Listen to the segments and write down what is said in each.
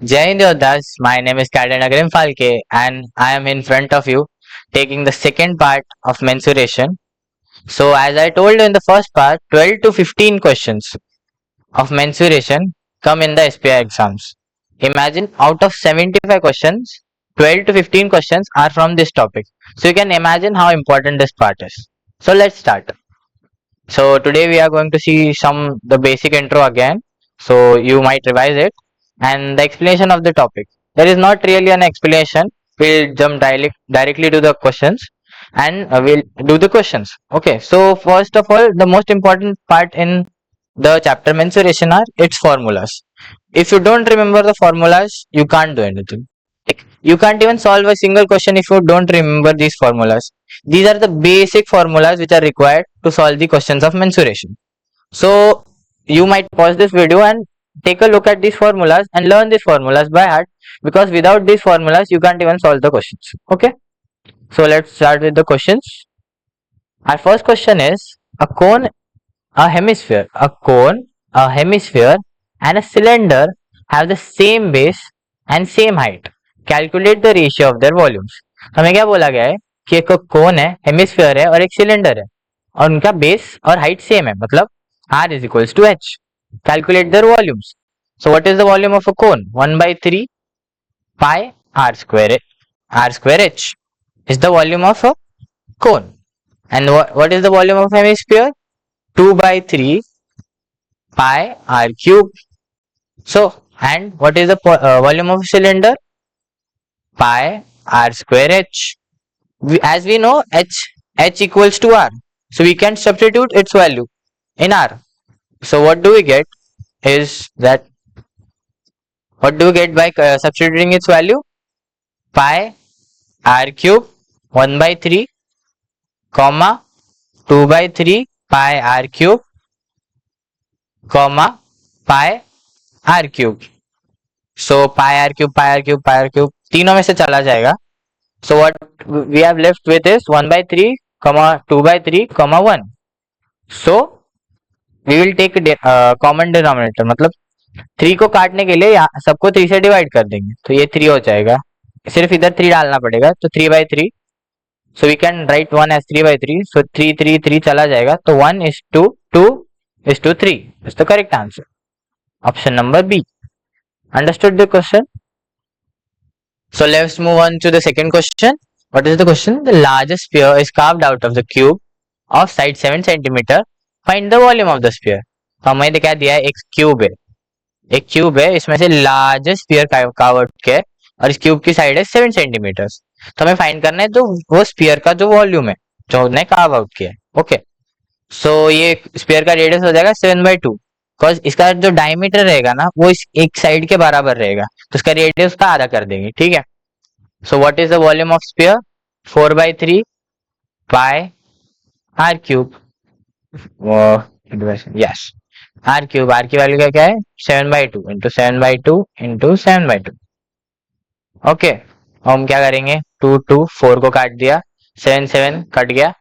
Jai Hind Yoddhas, my name is Captain Agrim Falke and I am in front of you taking the second part of mensuration. So as I told you in the first part, 12 to 15 questions of mensuration come in the SPI exams. Imagine out of 75 questions, 12 to 15 questions are from this topic. So you can imagine how important this part is. So let's start. So today we are going to see the basic intro again. So you might revise it and the explanation of the topic. There is not really an explanation. We'll jump directly to the questions and we'll do the questions. Okay. So first of all, the most important part in the chapter mensuration are its formulas. If you don't remember the formulas, you can't do anything. Like, you can't even solve a single question if you don't remember these formulas. These are the basic formulas which are required to solve the questions of mensuration. So you might pause this video and take a look at these formulas and learn these formulas by heart, because without these formulas you can't even solve the questions. Okay. So let's start with the questions. Our first question is a cone, a hemisphere, and a cylinder have the same base and same height. Calculate the ratio of their volumes. हमें क्या बोला गया है कि एक कोन है, hemisphere है और एक सिलेंडर है और उनका बेस और हाइट सेम है, मतलब R is equals to H. Calculate their volumes. So what is the volume of a cone? 1 by 3 pi R square H is the volume of a cone. And what is the volume of hemisphere? 2 by 3 pi R cube. So, and what is the volume of cylinder? Pi R square H. As we know, H equals to R. So, we can substitute its value in R. So, what do we get is that, what do we get by substituting its value? Pi R cube 1 by 3, comma 2 by 3 pi R cube, comma pi R cube. So pi R cube, pi R cube, pi R cube तीनों में से चला जाएगा. So what we have left with is 1 by 3, 2 by 3, 1. So we will take common denominator, मतलब 3 को काटने के लिए सबको 3 से डिवाइड कर देंगे तो ये 3 हो जाएगा, सिर्फ इधर 3 डालना पड़ेगा तो 3 by 3. So we can write 1 as 3 by 3. So 3 3 3 चला जाएगा तो 1 is to 2 is to 3 is the correct answer. Option number B. Understood the question? So let's move on to the second question. What is the question? The largest sphere is carved out of the cube of side 7 centimeter. Find the volume of the sphere. तो हमें क्या दिया है, एक cube है, इसमें से largest sphere carve out किया है और इस क्यूब की साइड है 7 सेंटीमीटर. तो हमें फाइंड करना है तो वो स्फीयर का जो वॉल्यूम है जो हमने कार्व आउट किया है. ओके. सो ये स्फीयर का रेडियस हो जाएगा 7/2, बिकॉज इसका जो डायमीटर रहेगा ना वो इस एक साइड के बराबर रहेगा तो इसका रेडियस का आधा कर देंगे. ठीक है. So what is the volume of sphere? 4/3 pi r cube. Yes, r cube, r की वैल्यू क्या है? 7/2 इंटू 7/2 इंटू 7/2. ओके. हम क्या करेंगे, 2 2 4 को काट दिया, 7 7 कट गया,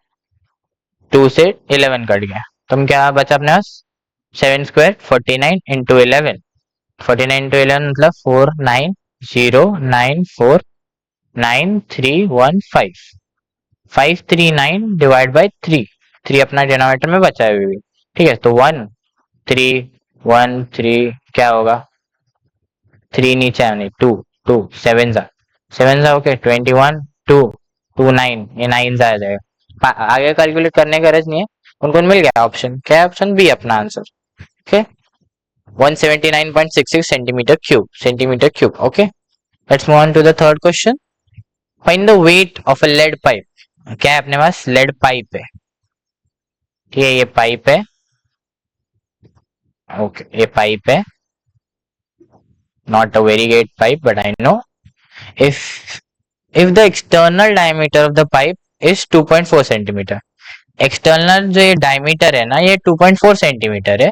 2 से 11 कट गया, तो हम क्या बचा अपने पास? 7 स्क्वायर 49 इंटू 11. 49 इंटू 11 मतलब 4909493915. 539 डिवाइड बाई 3. 3 अपना डिनोमिनेटर में बचा है. ठीक है. तो 1 3 1 3 क्या होगा? 3 नीचे आने 2 2 7 जा ओके. 21 2 2 9, ये 9 जा आ जाएगा. आगे कैलकुलेट करने का गरज नहीं है. उनको मिल गया ऑप्शन. क्या है ऑप्शन बी अपना answer. Okay. 179.66 centimetre cube. Okay. Let's move on to the third question. Find the weight of a lead pipe. क्या है अपने पास? लेड पाइप है. ठीक है. ये पाइप है. ओके. ये पाइप है. Not a very great pipe, but I know. If the external diameter of the pipe is 2.4 centimetre, external जो ये डायमीटर है ना ये 2.4 सेंटीमीटर है,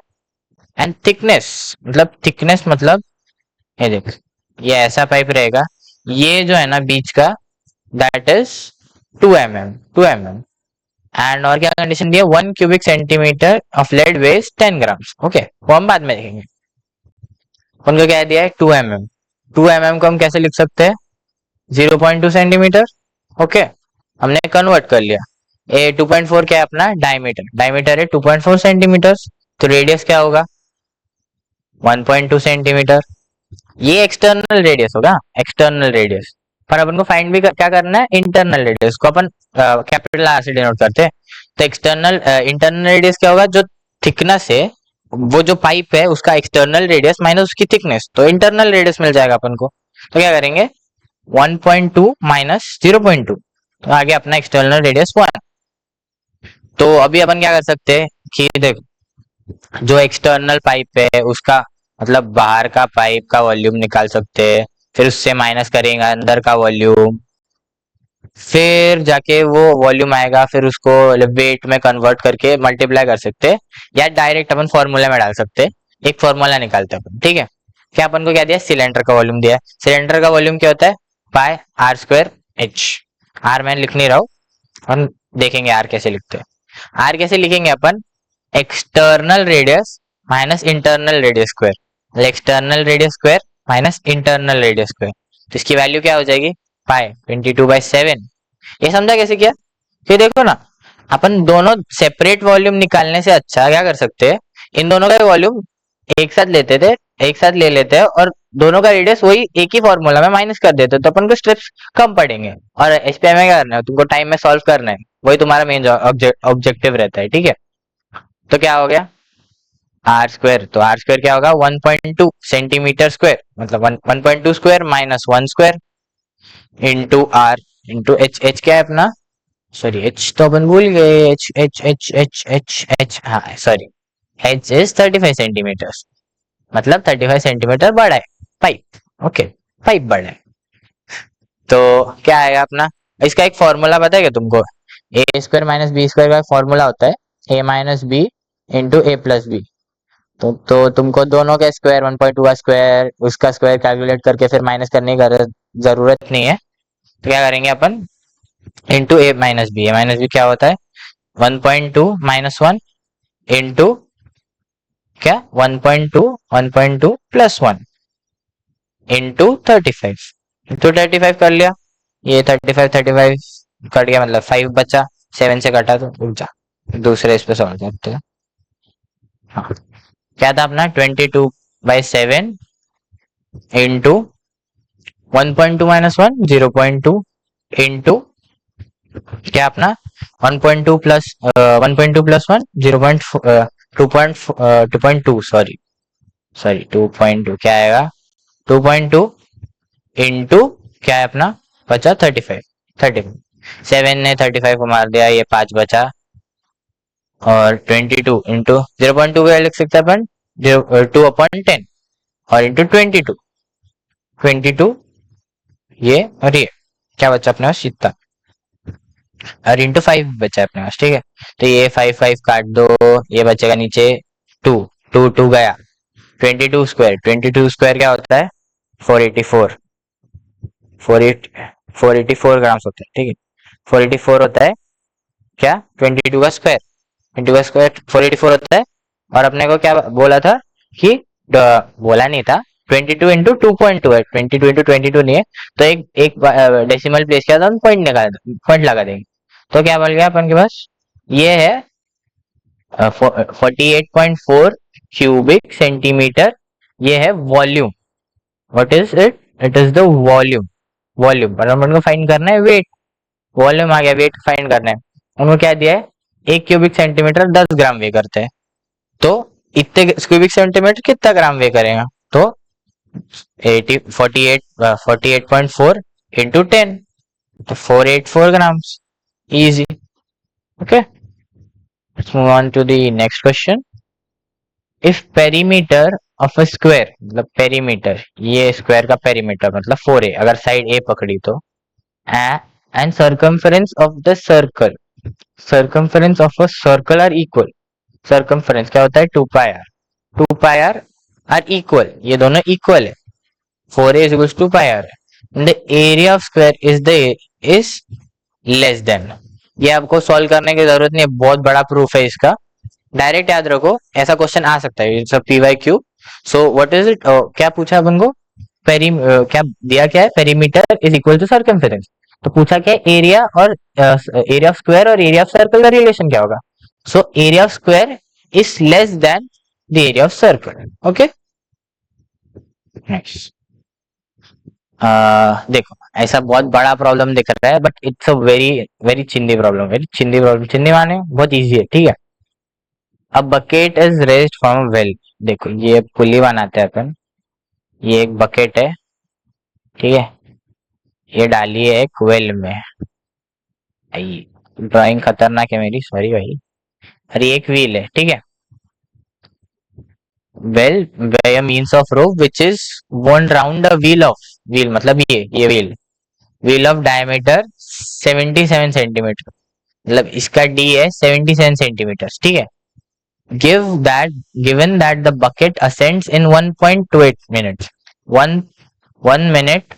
एंड थिकनेस मतलब ये देख, ये ऐसा पाइप रहेगा, ये जो है ना बीच का, दैट इज 2 mm. एंड और क्या कंडीशन दी है? 1 cubic centimetre of lead weighs 10 grams. Okay. वो हम बाद में देखेंगे. उनको क्या दिया है? 2 mm. 2 mm को हम कैसे लिख सकते हैं? 0.2 सेंटीमीटर। ओके, हमने कन्वर्ट कर लिया। 2.4 क्या है अपना? डायमीटर। डायमीटर है 2.4 सेंटीमीटर, तो रेडियस क्या होगा? 1.2 सेंटीमीटर। ये एक्सटर्नल रेडियस होगा, एक्सटर्नल रेडियस। पर अपन को फाइंड भी क्या करना है? इंटरनल रेडियस को अपन कैपिटल आर से डिनोट करते हैं। तो एक्सटर्नल इंटरनल रेडियस क्या होगा? जो थिकनेस है, वो जो पाइप है उसका एक्सटर्नल रेडियस माइनस उसकी थिकनेस, तो इंटरनल रेडियस मिल जाएगा अपन को। तो क्या करेंगे? 1.2 माइनस 0.2, तो आगे अपना एक्सटर्नल रेडियस 1। तो अभी अपन क्या कर सकते हैं कि देख, जो एक्सटर्नल पाइप है उसका मतलब बाहर का पाइप का वॉल्यूम निकाल सकते हैं, फिर उससे माइनस करेंगे अंदर का वॉल्यूम, फिर जाके वो वॉल्यूम आएगा, फिर उसको वेट में कन्वर्ट करके मल्टीप्लाई कर सकते हैं, या डायरेक्ट अपन फॉर्मूला में डाल सकते हैं। एक फॉर्मूला निकालते हैं अपन, ठीक है? क्या अपन को क्या दिया? सिलेंडर का वॉल्यूम दिया है। सिलेंडर का वॉल्यूम क्या होता है? पाई आर स्क्वायर एच। आर मैं लिख नहीं रहा हूँ, हम देखेंगे आर कैसे लिखते हैं। आर कैसे लिखेंगे अपन? External radius minus internal radius square. External radius square minus internal radius square, तो इसकी वैल्यू क्या हो जाएगी? पाई 22/7। ये समझा कैसे किया? फिर देखो ना, अपन दोनों सेपरेट वॉल्यूम निकालने से अच्छा क्या कर सकते हैं, इन दोनों का वॉल्यूम एक साथ लेते थे, एक साथ ले लेते हैं, और दोनों का रेडियस वही एक ही फॉर्मूला में माइनस कर देते, तो अपन को स्टेप्स कम पड़ेंगे। और एसपीआई में क्या करना है? तुमको टाइम में सॉल्व करना है, वही तुम्हारा मेन ऑब्जेक्टिव रहता है, ठीक है? तो क्या हो गया? आर स्क्वायर, तो आर स्क्वायर क्या होगा? 1.2 सेंटीमीटर स्क्वायर, मतलब 1.2 square minus 1 square into r into h. H क्या है अपना? सॉरी, एच तो अपन भूल गए। H h h h h h, हाँ सॉरी, एच इज 35 सेंटीमीटर, मतलब 35 सेंटीमीटर बड़ा है पाइप। ओके, पाइप बड़ा है। तो क्या आएगा अपना? इसका एक फॉर्मूला पता है क्या तुमको? ए स्क्वायर माइनस बी स्क्वायर का फॉर्मूला होता है ए माइनस बी इंटू ए प्लस बी। तो तुमको दोनों का स्क्वायर 1.2 का स्क्वायर उसका स्क्वायर कैलकुलेट करके फिर माइनस करने की जरूरत नहीं है। तो क्या करेंगे अपन? इंटू ए माइनस बी। ए माइनस बी क्या होता है? 1.2 माइनस 1 इंटू क्या? 1.2 प्लस 1 इंटू 35। इंटू 35 कर लिया। ये 35 कट गया, मतलब 5 बचा। 7 से कटा तो रुक जा, दूसरे इस पे सॉल्व करते हैं। हाँ, क्या था अपना? 22/7 इंटू 1.2 माइनस 1 0.2 इंटू क्या अपना 1.2 प्लस 1.2 प्लस 1 2.2, सॉरी सॉरी 2.2 क्या आएगा? 2.2 इंटू क्या है अपना? बचा 35। 7 ने 35 को मार दिया, ये 5 बचा। और 22 इंटू 0.2 क्या लिख सकते हैं अपन? 2/10 और इंटू 22 ये और ये क्या बचा अपने पास? इतना। और इंटू 5 बचा अपने पास, ठीक है? तो ये 5 काट दो, ये बचेगा नीचे 2। 2 गया। 22 स्क्वायर क्या होता है? 484। 484 ग्राम्स होता है, ठीक है? 484 होता है क्या? 22 का स्क्वायर। 22 का स्क्वायर 484 होता है। और अपने को क्या बोला था कि बोला नहीं था, 22 इंटू 2.2 है, 22 इंटू 22 नहीं है, तो एक डेसिमल प्लेस किया था, पॉइंट पॉइंट लगा देंगे। तो क्या बोल गया अपन के पास? ये है 48.4 क्यूबिक सेंटीमीटर। ये है volume. What is it? It is the volume. Volume पर अपन को फाइंड करना है वेट। वॉल्यूम आ गया, वेट फाइंड करना है। उनको क्या दिया है? 1 क्यूबिक सेंटीमीटर 10 ग्राम वे करते हैं। तो इतने क्यूबिक सेंटीमीटर कितना ग्राम वे करेगा? तो 48.4 इंटू 10, तो 484 grams. Easy. Okay, let's move on to the next question. If perimeter of a square, मतलब पेरीमीटर, ये स्क्वायर का पेरीमीटर मतलब 4a, अगर साइड ए पकड़ी तो, and circumference of the circle, circumference of a circle r equal. Circumference क्या होता है? 2 pi r. 2 pi r r equal, ये दोनों इक्वल है। 4a is equal to pi r. The area of square is less then. ये आपको solve करने की जरूरत नहीं है, बहुत बड़ा प्रूफ है इसका। डायरेक्ट याद रखो, ऐसा क्वेश्चन आ सकता है, it's a P Y Q. So what is it? क्या पूछा अपन को? क्या दिया, क्या है, perimeter is equal to circumference. तो पूछा क्या है, एरिया और एरिया ऑफ स्क्वायर और एरिया ऑफ सर्कल का रिलेशन क्या होगा। So area of square is less than the area of circle. Okay, next. देखो ऐसा बहुत बड़ा प्रॉब्लम दिख रहा है, but it's a very very चिंदी प्रॉब्लम, वेरी चिंदी प्रॉब्लम। चिंदी माने बहुत इजी है, ठीक है। अब bucket is raised from well. देखो ये पुली बनाते हैं अपन। ये एक बकेट है, ठीक है, ये डाली है एक वेल में। ड्राइंग खतरनाक है मेरी, सॉरी भाई। अरे एक व्हील है, ठीक है। Well by a means of rope which is wound round a wheel of, wheel मतलब ये व्हील ऑफ डायमीटर 77 सेंटीमीटर, मतलब इसका डी है 77 सेंटीमीटर, ठीक है। Given that the bucket ascends in 1.28 minutes, 1 minute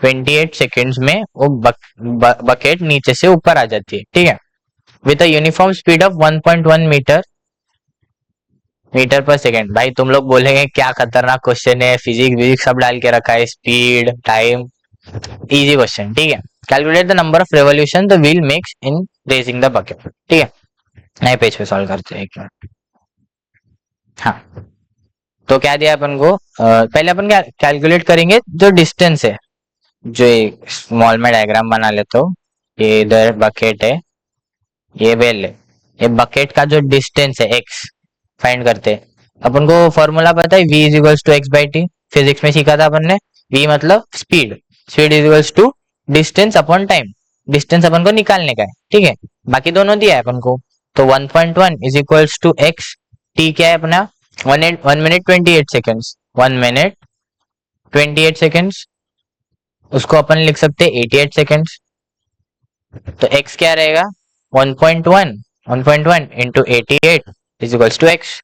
28 seconds में वो बकेट नीचे से ऊपर आ जाती है, ठीक है, with a uniform speed of 1.1 metre पर सेकेंड। भाई तुम लोग बोलेंगे क्या खतरनाक क्वेश्चन है, फिजिक्स विजिक्स सब डाल के रखा है, स्पीड टाइम, इजी क्वेश्चन, ठीक है। Calculate the number of revolution the wheel makes in raising the bucket, ठीक है। नए पेज पे सॉल्व करते हैं, एक मिनट। हाँ, तो क्या दिया अपन को, पहले अपन क्या कैलकुलेट करेंगे, जो डिस्टेंस है, जो एक स्मॉल में डायग्राम बना लेते हो। ये इधर बकेट है, ये बेल है, ये बकेट का जो डिस्टेंस है एक्स फाइंड करते हैं। अपन को फॉर्मूला पता है, v is equals to x by t, physics में सीखा था अपन ने। v मतलब speed, speed is equals to distance upon time, distance अपन को निकालने का है, ठीक है। बाकी दोनों दिया है अपन को, तो 1.1 is equals to x, t क्या है अपना 1 मिनट 28 सेकेंड्स, 1 मिनट 28 सेकेंड्स, उसको अपन लिख सकते हैं 88 सेकेंड्स। तो x क्या रहेगा 1.1, 1.1 into 88 is equals to x।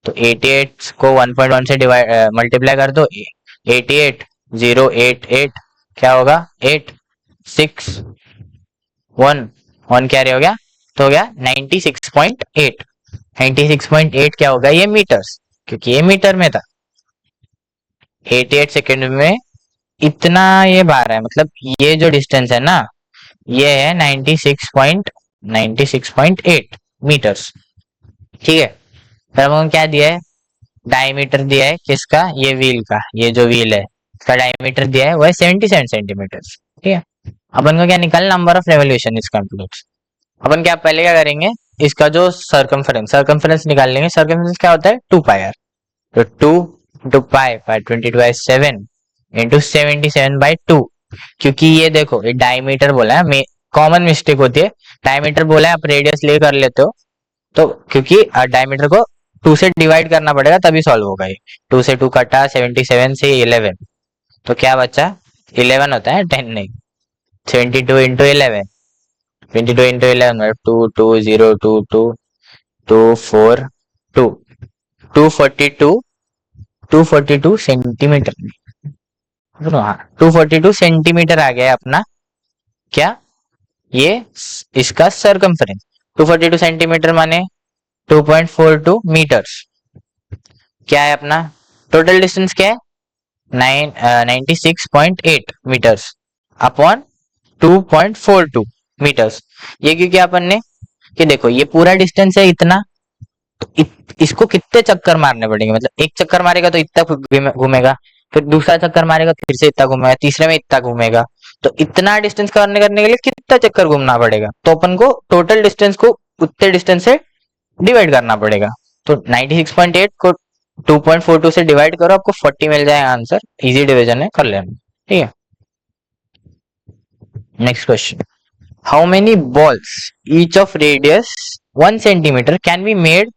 तो 88 को 1.1 से डिवाइड मल्टीप्लाई कर दो, 88 088 क्या होगा 8 6 1 1 क्या हो गया, तो हो गया 96.8। 96.8 क्या होगा, ये मीटर्स, क्योंकि ये मीटर में था। 88 सेकेंड में इतना ये बार है, मतलब ये जो डिस्टेंस है ना, ये है 96.8 मीटर्स, ठीक है। फिर हमको क्या दिया है, डायमीटर दिया है किसका, ये व्हील का, ये जो व्हील है इसका डायमीटर दिया है वो है 77 सेंटीमीटर, ठीक है। अपन को क्या निकालना, number of revolution is complete. अपन क्या पहले क्या करेंगे, इसका जो सर्कमफेरेंस निकाल लेंगे। सर्कमफेरेंस क्या होता है 2 पाई आर, तो 2 इंटू पाई 22/7 इंटू 77/2। क्योंकि ये देखो ये डायमीटर बोला है, कॉमन मिस्टेक होती है, डायमीटर बोला है आप रेडियस ले कर लेते हो, तो क्योंकि डायमीटर को 2 से डिवाइड करना पड़ेगा तभी सॉल्व होगा ये। 2 से 2 कटा, 77 से 11, तो क्या बचा 11 होता है 10 नहीं, 72 इंटू 11, 22 इंटू 11 242 242 सेंटीमीटर, सुनो हाँ 242 सेंटीमीटर आ गया अपना क्या, ये इसका सरकमफेरेंस। 242 सेंटीमीटर माने 2.42 मीटर्स। क्या है अपना टोटल डिस्टेंस, क्या है 96.8 मीटर्स अपॉन 2.42 मीटर्स। ये क्योंकि अपन ने कि देखो ये पूरा डिस्टेंस है इतना, तो इसको कितने चक्कर मारने पड़ेंगे, मतलब एक चक्कर मारेगा तो इतना घूमेगा, फिर दूसरा चक्कर मारेगा तो फिर से इतना घूमेगा, तीसरे में इतना घूमेगा, तो इतना डिस्टेंस कवर करने के लिए कितना चक्कर घूमना पड़ेगा, तो अपन को टोटल डिस्टेंस को उतने डिस्टेंस से डिवाइड करना पड़ेगा। तो 96.8 को 2.42 से डिवाइड करो, आपको 40 मिल जाएगा आंसर, इजी डिवीजन है, कर लेना, ठीक है। Next question, how many balls each of radius 1 centimetre can be made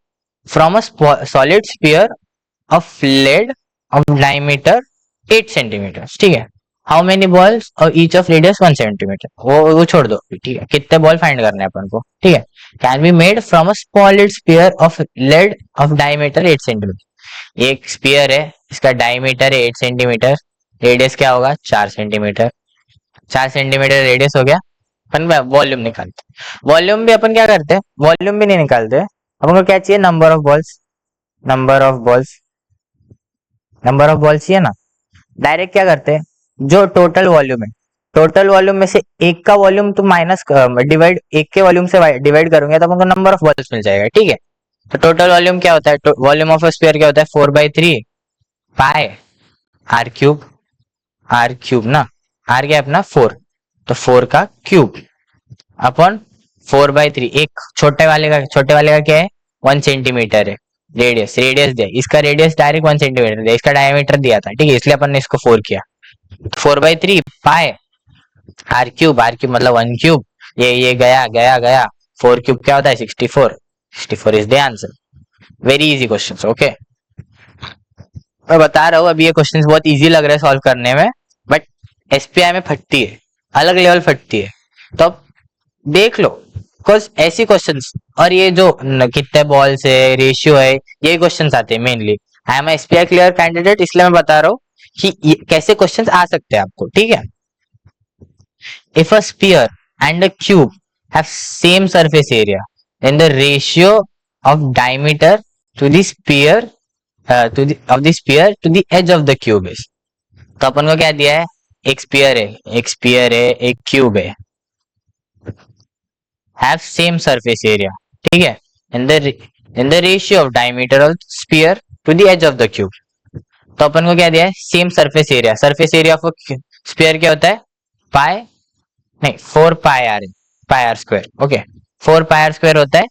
from a solid sphere of lead of diameter 8 centimetre, ठीक है। हाउ मेनी बॉल्स और ईच ऑफ रेडियस 1 सेंटीमीटर, वो छोड़ दो, ठीक है। कितने बॉल फाइंड करने हैं अपन को, ठीक है। Can be made from a solid sphere of lead of diameter 8 centimetre. एक स्फीयर है, इसका डायमीटर है 8 सेंटीमीटर, रेडियस क्या होगा 4 सेंटीमीटर, 4 सेंटीमीटर रेडियस हो गया। अपन वॉल्यूम निकालते, वॉल्यूम भी अपन क्या करते हैं, वॉल्यूम भी नहीं निकालते, अपन को क्या चाहिए number of balls, number of balls चाहिए ना। डायरेक्ट क्या करते हैं, जो टोटल वॉल्यूम है, टोटल वॉल्यूम में से एक का वॉल्यूम तो माइनस डिवाइड, एक के वॉल्यूम से डिवाइड करोगे तो हमको नंबर ऑफ बॉल्स मिल जाएगा, ठीक है। तो टोटल वॉल्यूम क्या होता है, वॉल्यूम ऑफ अ स्फीयर क्या होता है, 4/3 पाई आर क्यूब ना, आर क्या है अपना 4, तो 4 का क्यूब अपॉन 4/3, एक छोटे वाले का क्या है 1 सेंटीमीटर है, रेडियस दिया, इसका रेडियस डायरेक्ट 1 सेंटीमीटर दिया, इसका डायमीटर दिया था, ठीक है, इसलिए अपन ने इसको 4 किया। 4/3 पाए आर क्यूब मतलब 1 क्यूब, ये गया गया गया, 4 क्यूब क्या होता है 64 is the answer. Very easy question, okay. मैं बता रहा हूँ अभी ये क्वेश्चंस बहुत इजी लग रहे हैं सॉल्व करने में, बट एसपीआई में फटती है, अलग लेवल फटती है, तो अब देख लो, बिकॉज ऐसी क्वेश्चंस और ये जो कितने बॉल्स है, रेशियो है, यही क्वेश्चंस आते हैं mainly. I am SPI clear candidate, इसलिए मैं बता रहा हूँ कि कैसे क्वेश्चंस आ सकते हैं आपको, ठीक है। If a sphere and a cube have same surface area, then the ratio of diameter to the sphere of the sphere to the edge of the cube is, तो अपन को क्या दिया है, एक स्फीयर है, एक क्यूब है, have same surface area, ठीक है, in the ratio of diameter of sphere to the edge of the cube, तो अपन को क्या दिया है, same surface area of sphere क्या होता है, पाई नहीं 4 pi r square, okay, 4 pi r square होता है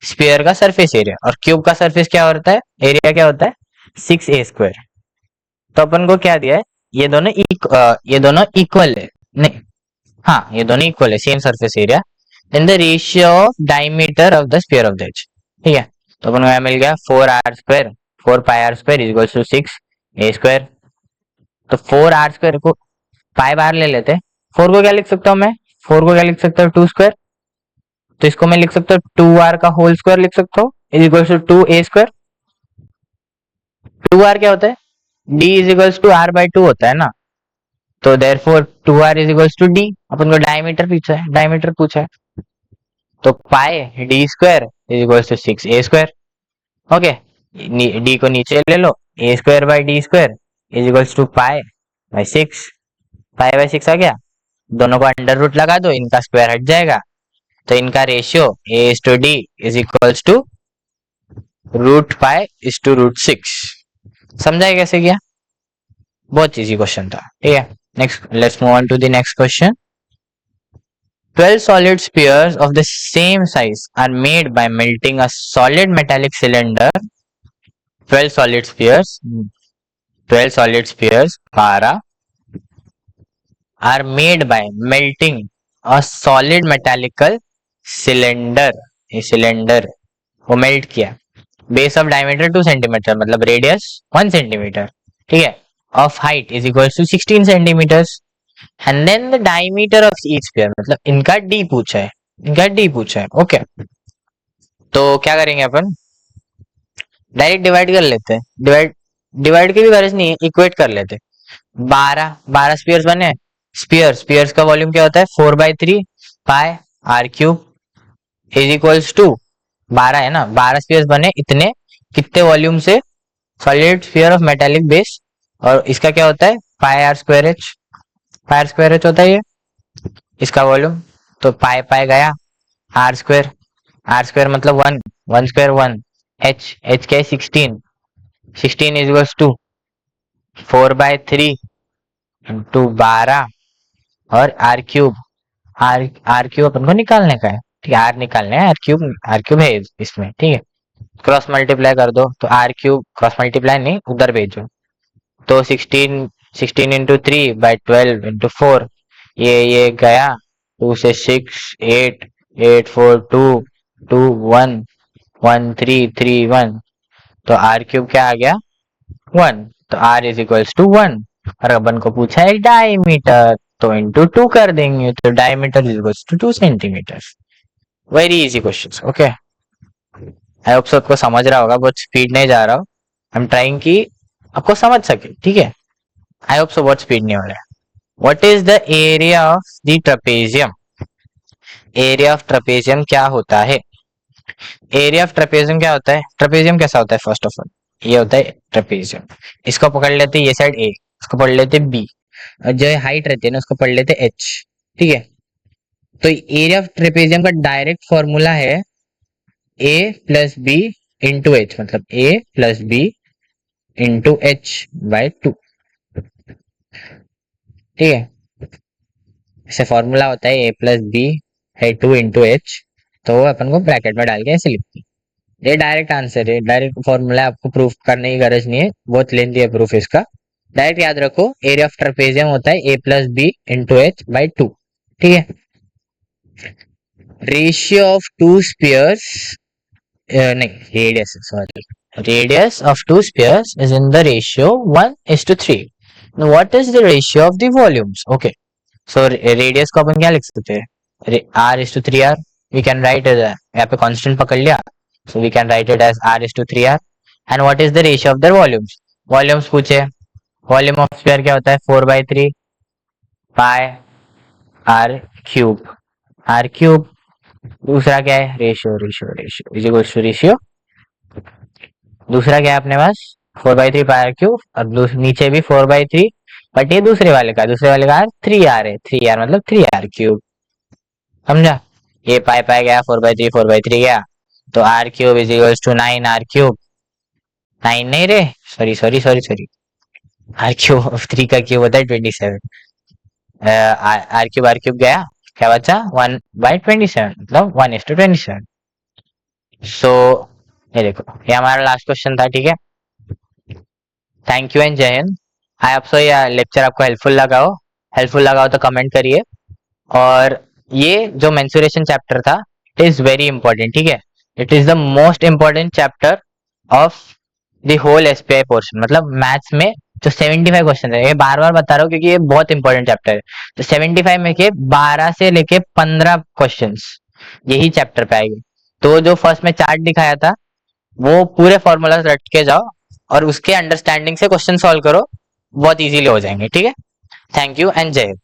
स्फीयर का सरफेस एरिया, और क्यूब का सरफेस क्या होता है, एरिया क्या होता है 6a स्क्वायर। तो अपन को क्या दिया है, ये दोनों इक्वल है, नहीं हाँ ये दोनों इक्वल है, same surface area, then the ratio of diameter of the sphere of the edge, ठीक है। तो अपन को यहाँ मिल गया 4 pi r square is equal to 6a square, तो 4 आर स्क्वायर को पाई बाहर ले लेते हैं, 4 को क्या लिख सकता हूँ मैं, 4 को क्या लिख सकता हूँ 2 स्क्वायर, तो इसको मैं लिख सकता हूँ 2r का होल स्क्वायर लिख सकता हूँ is equal to 2a square. 2r क्या होता है, d is equals to r/2 होता है ना, तो therefore 2r is equals to d, अपन को डायमीटर पूछा है, तो pi d square is equals to 6a square, okay, d को नीचे ले लो, a square by d square is equals to pi by 6 आ गया, दोनों को अंडर रूट लगा दो, इनका स्क्वायर हट जाएगा, तो इनका ratio a/d is equals to root pi is two root 6। समझा है कैसे किया, बहुत इजी क्वेश्चन था, ठीक है। Next let's move on to the next question. 12 solid spheres of the same size are made by melting a solid metallic cylinder. 12 solid spheres 12 are made by melting a solid metallical cylinder, ये cylinder वो melt किया, base of diameter 2 centimetre मतलब radius 1 centimetre, ठीक है, of height is equal to 16 centimetres, and then the diameter of each sphere, मतलब इनका D पूछा है, ओके। तो क्या करेंगे अपन, डायरेक्ट डिवाइड कर लेते हैं, डिवाइड की भी गरज नहीं है, इक्वेट कर लेते हैं। 12 स्फीयर्स बने, स्फीयर्स का वॉल्यूम क्या होता है 4/3 pi r cube is equals to 12 है ना, 12 स्फीयर्स बने, इतने कितने वॉल्यूम से, solid sphere of metallic base, और इसका क्या होता है पाई आर स्क्वायर एच होता है ये इसका वॉल्यूम, तो पाई गया आर स्क्वायर मतलब 1 स्क्वायर 1, एच क्या है 16 इज इक्वल्स टू 4/3 इंटू 12 और आर क्यूब अपन को निकालने का है, ठीक है, आर निकालना है, आर क्यूब है इसमें, ठीक है, क्रॉस मल्टीप्लाई कर दो, तो आर क्यूब क्रॉस मल्टीप्लाई नहीं उधर भेजो, तो 16 इंटू 3/12 इंटू 4, ये गया 2 से 6 8 8 4 2 2 1 1 3 3 1, तो आर क्यूब क्या आ गया 1, तो आर इज इक्वल्स टू 1, और अपन को पूछा है डायमीटर, तो इंटू 2 कर देंगे, तो diameter is equals to 2 centimetre. Very easy questions, okay. I hope सबको समझ रहा होगा, बहुत स्पीड नहीं जा रहा हूँ, आई एम ट्राइंग कि आपको समझ सके, ठीक है। आई होप सो बहुत स्पीड नहीं हो रहा है। What is the area of the trapezium, area of trapezium क्या होता है, एरिया ऑफ ट्रेपेजियम क्या होता है, ट्रेपेजियम कैसा होता है, फर्स्ट ऑफ ऑल ये होता है ट्रेपेजियम, इसको पकड़ लेते हैं ये साइड ए, उसको पढ़ लेते बी, और जो हाइट रहती है ना उसको पढ़ लेते एच। ठीक है, तो एरिया ऑफ ट्रेपेजियम का डायरेक्ट फॉर्मूला है a plus b into h, मतलब a plus b into h by 2। ठीक है, ऐसे फॉर्मूला होता है ए प्लस बी है 2 इंटू एच, तो अपन को ब्रैकेट में डाल के ऐसे लिखते हैं। ये डायरेक्ट आंसर है, डायरेक्ट फॉर्मूला है, आपको प्रूफ करने की गरज नहीं है, बहुत लेंथी है प्रूफ इसका। डायरेक्ट याद रखो, एरिया ऑफ ट्रेपेजियम होता है a plus b into h by 2। ठीक है, रेशियो ऑफ टू स्पीयर्स, नहीं radius, sorry, radius of two spheres is in the ratio 1:3. Now what is the ratio of the volumes? Okay, so radius को अपन क्या लिख सकते हैं, r/3r, we can write it, यहाँ पे constant पकड़ लिया, so we can write it as r/3r. and what is the ratio of their volumes? volumes पूछे, volume of sphere क्या होता है 4/3 pi r cube, r cube। दूसरा क्या है, ratio, ratio ratio is equal to ratio. दूसरा क्या है अपने पास 4/3 पाई क्यूब, और नीचे भी 4/3, बट ये दूसरे वाले का 3r है, 3r मतलब 3r क्यूब। समझा, ये पाई पाई गया 4/3 गया, तो r cube is equal to 9r cube. 9 नहीं रे, sorry sorry sorry sorry, r cube 3 का क्यूब होता है 27, r क्यूब गया, क्या बचा 1/27, मतलब 1:27। सो ये देखो, ये हमारा लास्ट क्वेश्चन था। ठीक है, थैंक यू एंड जय हिंद। आई होप सो ये लेक्चर आपको हेल्पफुल लगा हो तो कमेंट करिए। और ये जो मेंसुरेशन चैप्टर था, इट इज वेरी इंपॉर्टेंट। ठीक है, it is the most important chapter of the whole SPI portion, मतलब मैथ्स में जो 75 क्वेश्चन है, ये बार बार बता रहा हूँ क्योंकि ये बहुत इंपॉर्टेंट चैप्टर है। तो 75 में के 12 से लेके 15 क्वेश्चन यही चैप्टर पे आएंगे। तो जो फर्स्ट में चार्ट दिखाया था, वो पूरे फॉर्मूला रट के जाओ और उसके अंडरस्टैंडिंग से क्वेश्चन सॉल्व करो, बहुत इजीली हो जाएंगे। ठीक है, थैंक यू एंड जय हिंद।